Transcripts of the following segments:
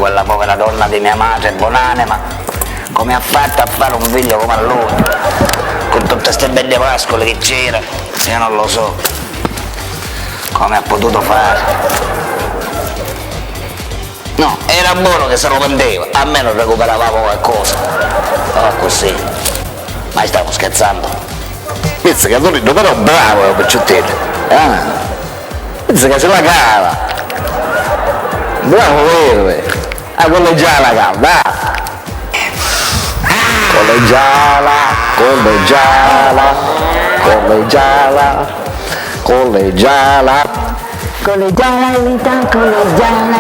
quella povera donna di mia madre, buonanima, come ha fatto a fare un figlio come a lui, con tutte queste belle pascole che c'era, io non lo so, come ha potuto fare. No, era buono che se lo vendeva, almeno recuperavamo qualcosa. Oh, così. Ma stiamo scherzando? Pensa che Antonino però bravo Picciottino. Pensa che se la cava. Bravo vero. Quello già la cava, dai. Collegiala, collegiala, collegiala, collegiala. Collegiala, vita, collegiala.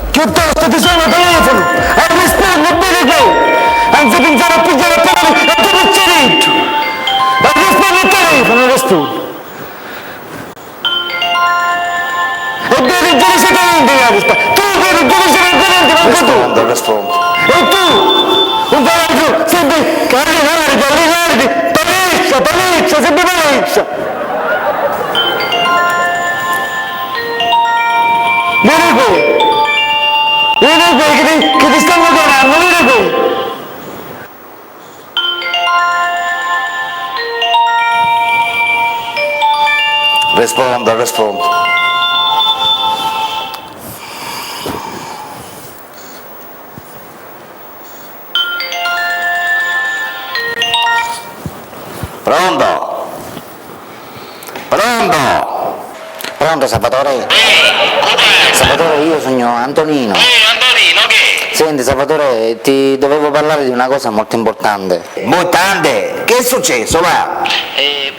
Piuttosto ti suona il telefono e rispondi bene tu, anzi pensare a pigliare a parole e tu non c'è dentro. E rispondi al telefono e rispondi. E devi giudizialmente la risposta. Tu devi giudizialmente la risposta. Rispondo. E tu, non fai più, sempre cari, parecchia, sempre parecchia. Vieni qui. Vieni qui che ti stanno chiamando, vieni qui! Rispondo. Pronto? Pronto Salvatore? Salvatore, io sono Antonino. Antonino, che? Senti Salvatore, ti dovevo parlare di una cosa molto importante. Importante? Che è successo, va?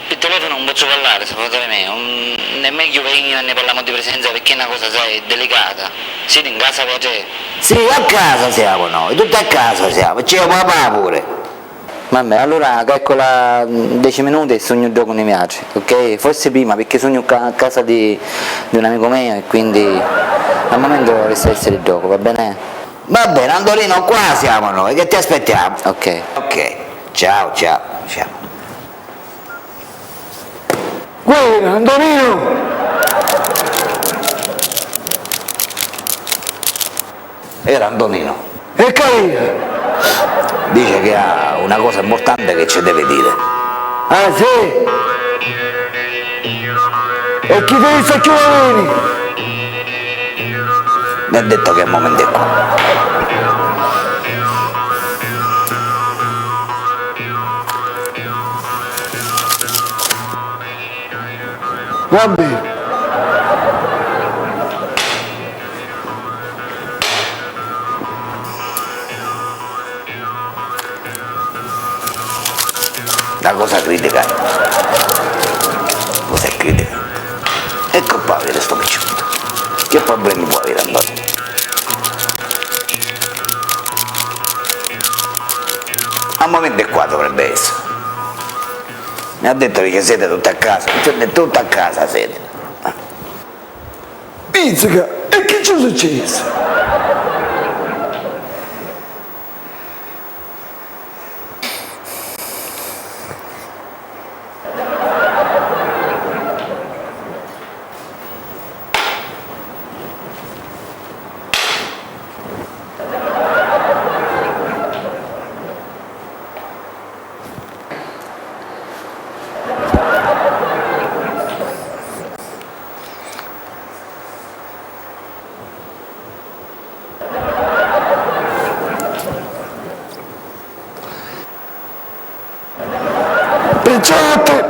Per telefono non posso parlare, Salvatore mio. È meglio che ne parliamo di presenza perché è una cosa, sai, delicata. Siete in casa con te? Sì, a casa siamo noi, tutti a casa siamo, c'è papà pure. Vabbè, allora calcola 10 minuti e sogno il gioco nei piace, ok? Forse prima perché sogno a casa di un amico mio e quindi al momento resta essere il gioco, va bene? Va bene, Andolino, qua siamo noi, che ti aspettiamo? Ok. Ciao. Guarda, Antonino! Era Antonino. E carina! Dice che ha una cosa importante che ci deve dire. Ah sì? E chi te ne sta chiamando? Mi ha detto che al momento è qua. Va bene. La cosa critica. Cos'è critica? Ecco qua vede sto picciotto. Che problemi può avere Antonio? Al momento è qua dovrebbe essere. Mi ha detto che siete tutti a casa. Siete tutti a casa siete. Pizzica, e che ci è successo?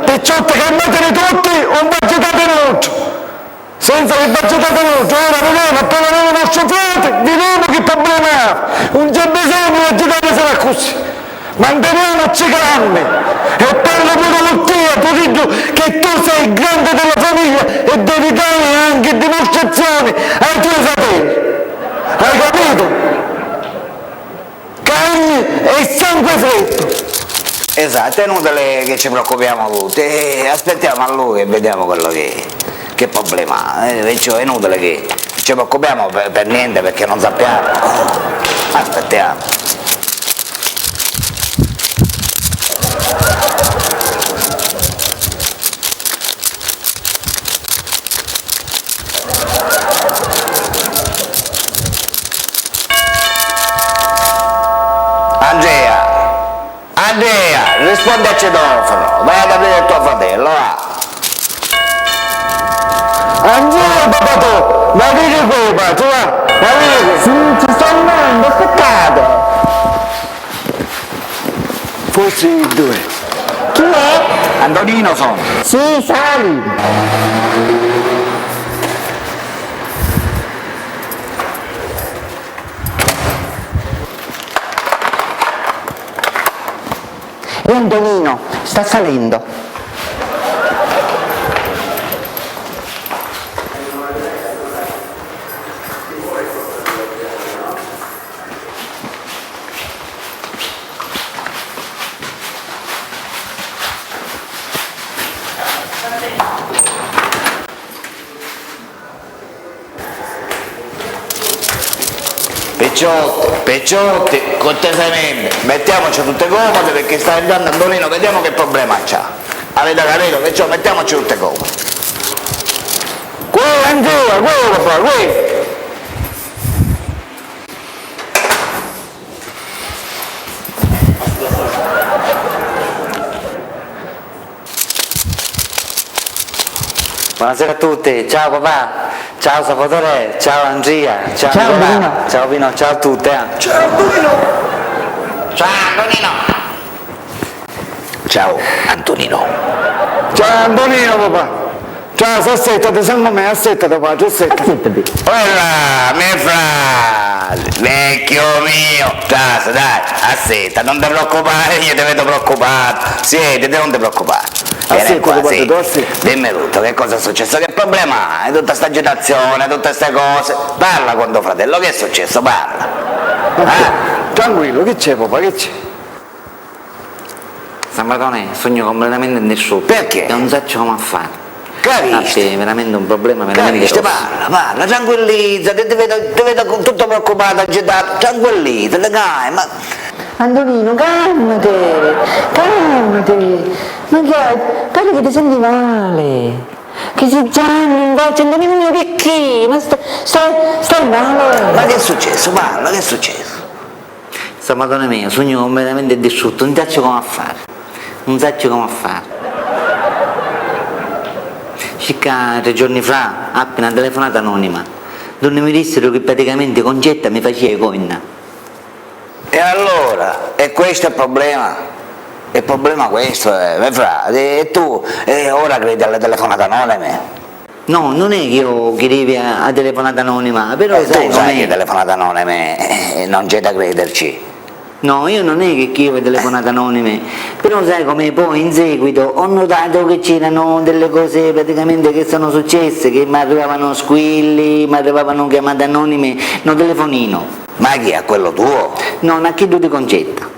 Picciotte, calmatevi tutti, un baggetate nostro! Senza che baggetate nostro, ora vediamo, appena vediamo il nostro frate, vediamo che problema ha! Non c'è bisogno di baggetate sarà così! Manteniamoci calmi! E parlo pure con te, ti dico che tu sei il grande della famiglia e devi dare anche dimostrazioni ai tuoi fratelli! Hai capito? Carne e sangue freddo! Esatto, è inutile che ci preoccupiamo tutti, aspettiamo a lui e vediamo quello che problema ha, è inutile che ci preoccupiamo per niente perché non sappiamo, aspettiamo. rispondi al citofono, vai ad aprire il tuo fratello, va. Andiamo, papà, ma che colpa, tu va, ma che Sì, ci sto andando, aspettate. forse i due. Chi è? Antonino sono. Sì, sali. E Antonino, sta salendo. Pecciotti, cortesemente, mettiamoci tutte comode perché sta arrivando Antonino, vediamo che problema c'ha. Avete capito? Perciò mettiamoci tutte comode. Qui, Andrea, qui, papà, qui. Buonasera a tutti, ciao papà, ciao Salvatore, ciao Andrea, ciao Ciao, Nicolà, Pino. ciao Pino, ciao a tutti. Ciao Antonino! Ciao Antonino! Ciao Antonino, papà. Ciao, assettate, secondo me, assettate, papà, assettate. Aspettati. Ora, mio frate, vecchio mio, ciao, dai, aspetta, non ti preoccupare, io ti vedo preoccupato, siediti, non ti preoccupare. Vieni Aspetta, qua, guarda, sì. tu aspetta. Dimmi tutto, che cosa è successo, che problema hai, tutta sta agitazione, tutte queste cose, parla con tuo fratello, che è successo, parla. Tranquillo, che c'è, papà, che c'è? Salvatore, sogno completamente nessuno. Perché? Non so come fare. Capisci? È veramente un problema, veramente Capisci, grosso. parla, tranquillizza, ti vedo tutto preoccupato, agitato, tranquillizza, dai, ma... Antonino, calmati, calmati. Ma che pare che ti senti male. Che sei già invece, Antonino mio, che chi? Ma stai male. Ma che è successo? Parla, che è successo? Salvatore mio, sogno completamente distrutto, non so come fare. Non so come fare. Circa 3 giorni fa, appena telefonata anonima, donne mi dissero che praticamente Concetta mi faceva i coin. E allora? E questo è il problema? Il problema questo è, mio frate, e tu ora credi alle telefonate anonime? No, non è che io chiedevi a telefonata anonima, però sai Tu sai com'è? che telefonate anonime non c'è da crederci. No, io non è che chiedo telefonate anonime, però sai come poi in seguito ho notato che c'erano delle cose praticamente che sono successe, che mi arrivavano squilli, mi arrivavano chiamate anonime, no telefonino. Ma chi è quello tuo? Non ha chiesto di Concetta.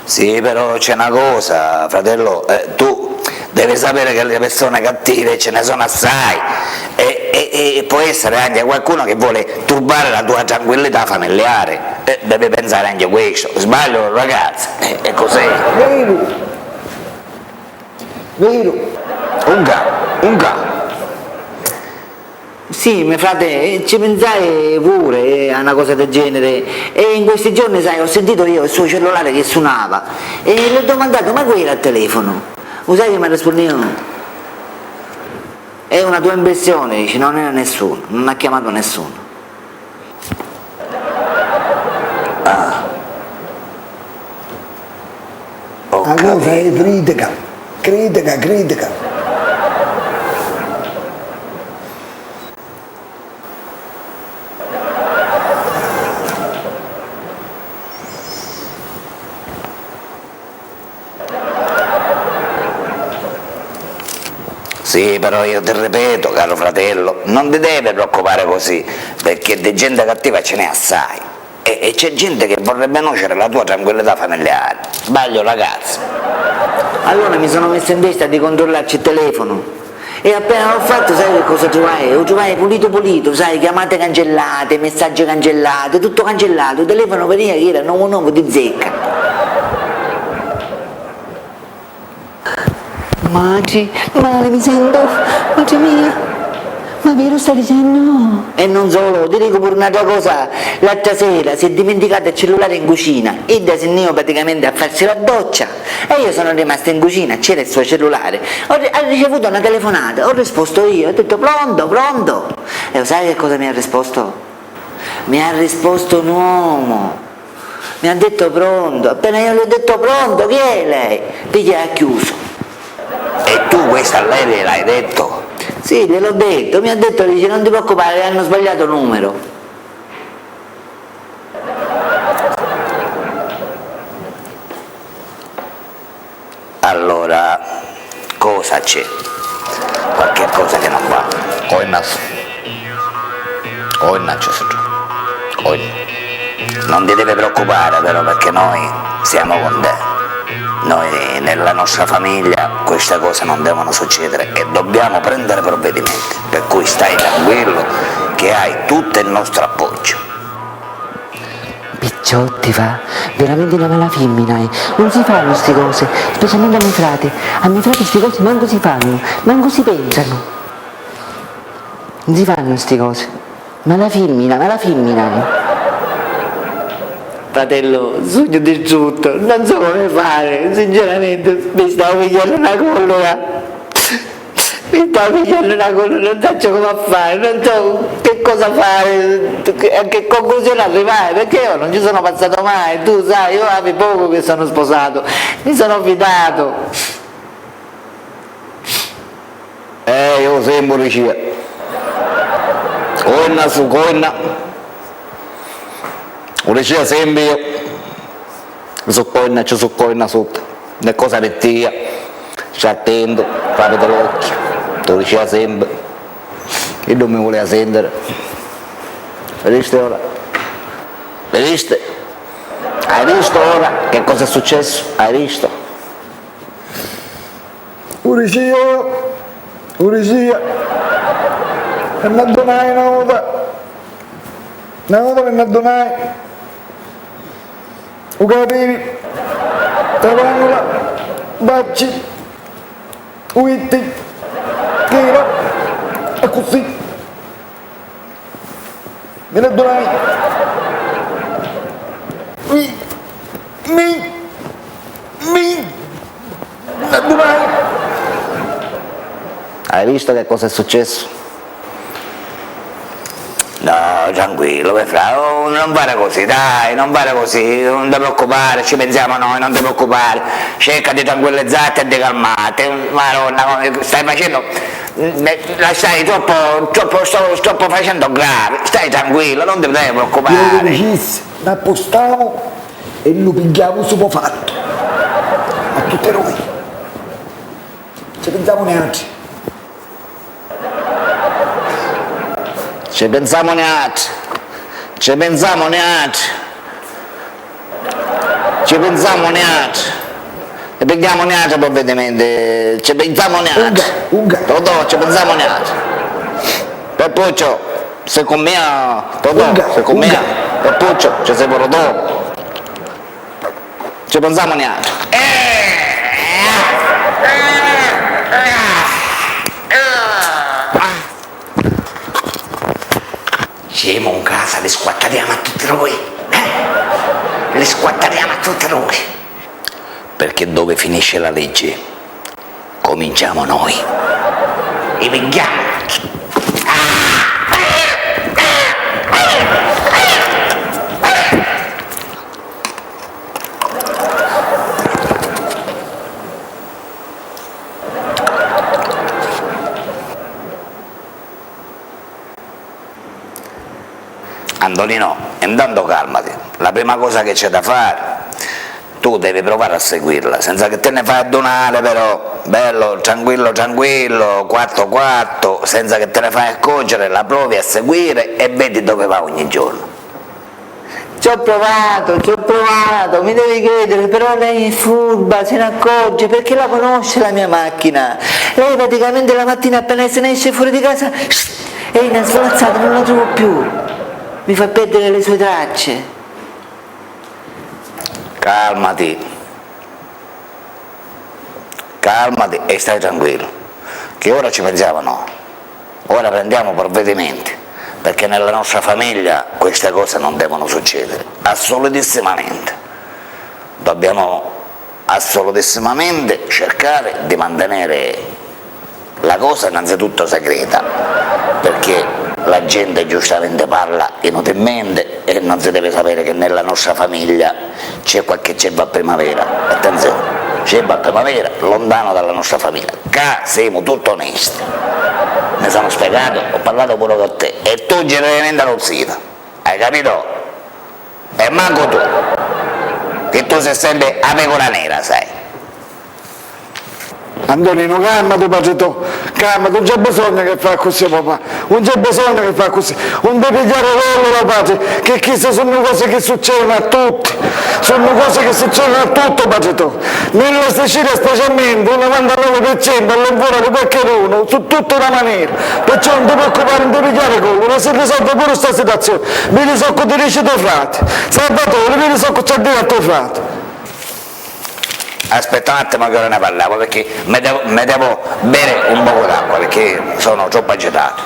Sì, però c'è una cosa, fratello, tu devi sapere che le persone cattive ce ne sono assai e può essere anche qualcuno che vuole turbare la tua tranquillità familiare, devi pensare anche a questo, sbaglio ragazzi, è così. Vero. Un capo. Sì, mio frate, ci pensai pure a una cosa del genere e in questi giorni, sai, ho sentito io il suo cellulare che suonava e le ho domandato, ma qui era il telefono? Lo sai che mi ha risposto? È una tua impressione, dice, non era nessuno, non ha chiamato nessuno. La cosa è critica. Sì, però io ti ripeto, caro fratello, non ti devi preoccupare così, perché di gente cattiva ce n'è assai. E c'è gente che vorrebbe nuocere la tua tranquillità familiare. Sbaglio, ragazzi. Allora mi sono messo in testa di controllarci il telefono e appena l'ho fatto, sai che cosa trovai? Lo trovai pulito, sai, chiamate cancellate, messaggi cancellati, tutto cancellato, il telefono veniva che era nuovo di zecca. Madre, male mi sento, madre mia, Ma vero stai dicendo? E non solo, ti dico pure un'altra cosa, l'altra sera si è dimenticato il cellulare in cucina e da Sinnio praticamente a farsi la doccia e io sono rimasta in cucina, c'era il suo cellulare, ha ricevuto una telefonata, ho risposto io, ho detto pronto, pronto, e sai che cosa mi ha risposto? Mi ha risposto un uomo, mi ha detto pronto, appena io gli ho detto pronto, chi è lei? Piglia ha chiuso. E tu questo a lei gliel'hai detto? Sì, gliel'ho detto, mi ha detto, dice non ti preoccupare, hanno sbagliato numero. Allora, cosa c'è? Qualche cosa che non va. Non ti deve preoccupare però perché noi siamo con te. Noi nella nostra famiglia queste cose non devono succedere e dobbiamo prendere provvedimenti. Per cui stai tranquillo che hai tutto il nostro appoggio. Picciotti va, veramente una mala femmina, non si fanno queste cose, specialmente a miei frati queste cose manco si fanno, manco si pensano. Non si fanno queste cose, mala femmina. Fratello, sogno distrutto, non so come fare, sinceramente mi stavo pigliando una collera, non so come fare, non so che cosa fare, a che conclusione arrivare, perché io non ci sono passato mai, tu sai, io avevo poco che sono sposato, mi sono fidato. Io sempre riuscito. Coina su coina. Lo diceva sempre io, su coina sotto, le cose rettia, stai attento, apri l'occhio, te lo diceva sempre, e non mi voleva sentire. Vedete ora? Vedete? Hai visto ora che cosa è successo? Hai visto? Urizia, e non donai una volta che non donai, o capivi, tavangola, bacci, uitti, chilo, e così, me ne donai, mi, ne donai. Hai visto che cosa è successo? No, tranquillo, non fare così, dai, non fare così, non ti preoccupare, ci pensiamo noi, non ti preoccupare, cerca di tranquillizzarti e di calmarti, Maronna, come stai facendo, la stai troppo facendo grave, stai tranquillo, non ti devi Io preoccupare. lo dicessi, ne appostiamo e lo pigliamo subito fatto, a tutte noi, ci pensiamo neanche. Ci pensiamo neanche, e prendiamo neanche provvedimenti, ci pensiamo neanche, Totò, ci pensiamo neanche, per Puccio, se con me, Totò, se con me, per Puccio, ci sei pure dopo, ci pensiamo neanche. Siamo in casa, le squatteriamo a tutti noi, le squatteriamo a tutti noi. Perché dove finisce la legge, cominciamo noi. E venghiamo. Antonino, intanto calmati, la prima cosa che c'è da fare, tu devi provare a seguirla, senza che te ne fai addonare però, bello, tranquillo, quarto, senza che te ne fai accorgere, la provi a seguire e vedi dove va ogni giorno. Ci ho provato, mi devi credere, però lei è furba, se ne accorge perché la conosce la mia macchina. Lei praticamente la mattina appena se ne esce fuori di casa è una svolazzata, non la trovo più. Mi fa perdere le sue tracce. Calmati e stai tranquillo, che ora ci pensiamo noi. ora prendiamo provvedimenti, perché nella nostra famiglia queste cose non devono succedere, assolutissimamente. Dobbiamo assolutissimamente cercare di mantenere la cosa innanzitutto segreta, perché la gente giustamente parla inutilmente e non si deve sapere che nella nostra famiglia c'è qualche ceppo a primavera. Attenzione, ceppo a primavera lontano dalla nostra famiglia, qua siamo tutti onesti, mi sono spiegato, ho parlato pure con te e tu generalmente non sito, hai capito? E manco tu, che tu sei sempre a pecora nera, sai. Antonino, calmati padre tu, calmati, non c'è bisogno che fa così papà, non c'è bisogno che fa così, non devi pigliare quello padre, che queste sono cose che succedono a tutti, sono cose che succedono a tutti padre tu, nella Sicilia specialmente il 99% all'infuori di qualcuno, su tutta una maniera, perciò non ti preoccupare, non devi pigliare quello, si risolve pure questa situazione, mi risolvo di dici tuoi frati, Salvatore, mi risolvo c'è di tuoi frati. Aspetta un attimo che ora ne parlavo, perché mi devo bere un po' d'acqua, perché sono troppo agitato.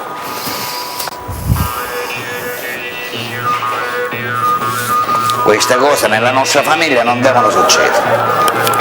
Queste cose nella nostra famiglia non devono succedere.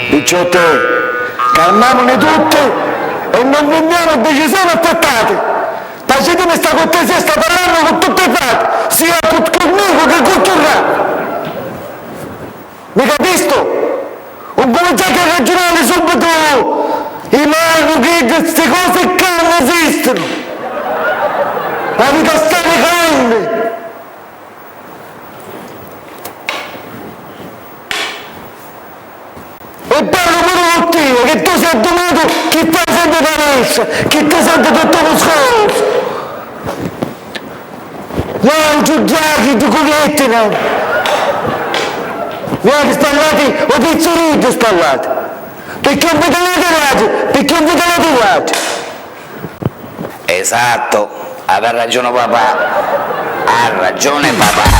Picciotte, calmiamone tutti e non prendiamo decisioni affrettate. La gente mi sta cortesia, sta parlando con tutti i frati, sia conmigo che con tutti. Mi capisco? Non cominciate a ragionare subito, i mani che queste cose che non esistono. La vita sta grande. E parlo pure con te, che tu sei dovuto, che ti senti da messa, che ti senti tutto lo scorso. Non giudiati, tu culetti, no. Mi avete spallati, o pizzolito spallati. Perché non vi trovate, perché non vi trovate. Esatto, aveva ragione papà, ha ragione papà.